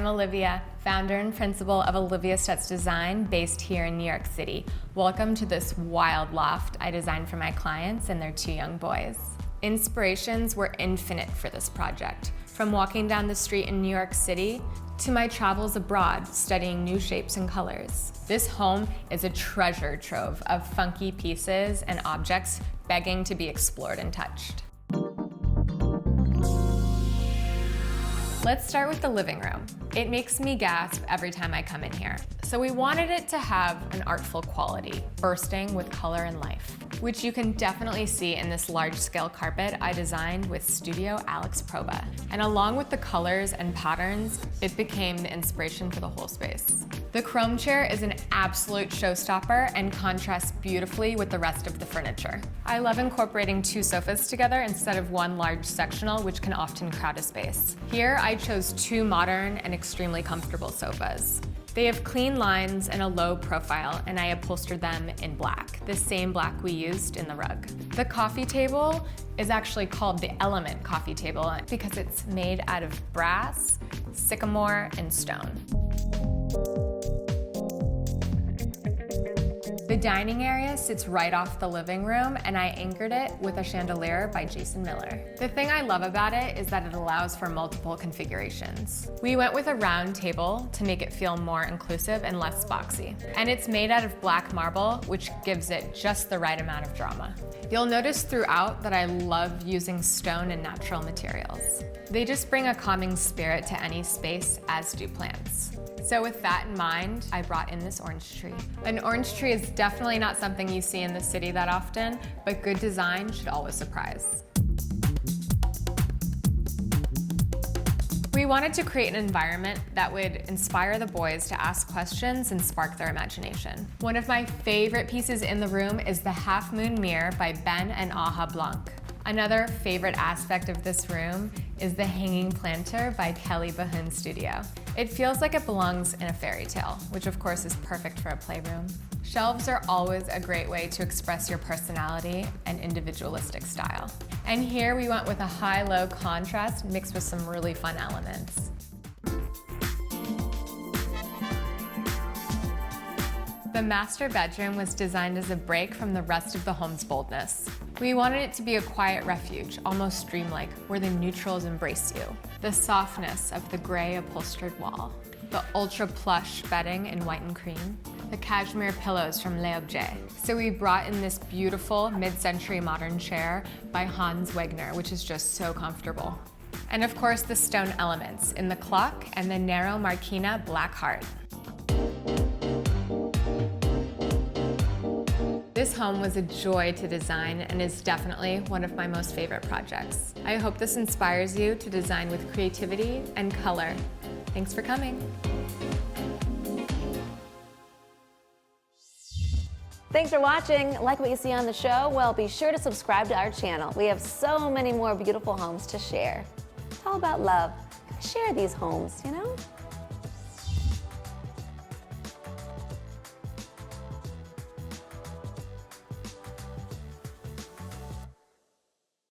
I'm Olivia, founder and principal of Olivia Stutz Design, based here in New York City. Welcome to this wild loft I designed for my clients and their 2 young boys. Inspirations were infinite for this project, from walking down the street in New York City to my travels abroad studying new shapes and colors. This home is a treasure trove of funky pieces and objects begging to be explored and touched. Let's start with the living room. It makes me gasp every time I come in here. So we wanted it to have an artful quality, bursting with color and life, which you can definitely see in this large-scale carpet I designed with Studio Alex Proba. And along with the colors and patterns, it became the inspiration for the whole space. The chrome chair is an absolute showstopper and contrasts beautifully with the rest of the furniture. I love incorporating 2 sofas together instead of one large sectional, which can often crowd a space. Here, I chose 2 modern and extremely comfortable sofas. They have clean lines and a low profile, and I upholstered them in black, the same black we used in the rug. The coffee table is actually called the Element coffee table because it's made out of brass, sycamore, and stone. The dining area sits right off the living room, and I anchored it with a chandelier by Jason Miller. The thing I love about it is that it allows for multiple configurations. We went with a round table to make it feel more inclusive and less boxy. And it's made out of black marble, which gives it just the right amount of drama. You'll notice throughout that I love using stone and natural materials. They just bring a calming spirit to any space, as do plants. So with that in mind, I brought in this orange tree. An orange tree is definitely not something you see in the city that often, but good design should always surprise. We wanted to create an environment that would inspire the boys to ask questions and spark their imagination. One of my favorite pieces in the room is the Half Moon Mirror by Ben and Aja Blanc. Another favorite aspect of this room is the hanging planter by Kelly Bahun Studio. It feels like it belongs in a fairy tale, which of course is perfect for a playroom. Shelves are always a great way to express your personality and individualistic style. And here we went with a high-low contrast mixed with some really fun elements. The master bedroom was designed as a break from the rest of the home's boldness. We wanted it to be a quiet refuge, almost dreamlike, where the neutrals embrace you. The softness of the gray upholstered wall, the ultra plush bedding in white and cream, the cashmere pillows from Les Objets. So we brought in this beautiful mid-century modern chair by Hans Wegner, which is just so comfortable. And of course the stone elements in the clock and the narrow Marquina black heart. This home was a joy to design and is definitely one of my most favorite projects. I hope this inspires you to design with creativity and color. Thanks for coming. Thanks for watching. Like what you see on the show? Well, be sure to subscribe to our channel. We have so many more beautiful homes to share. It's all about love. Share these homes, you know?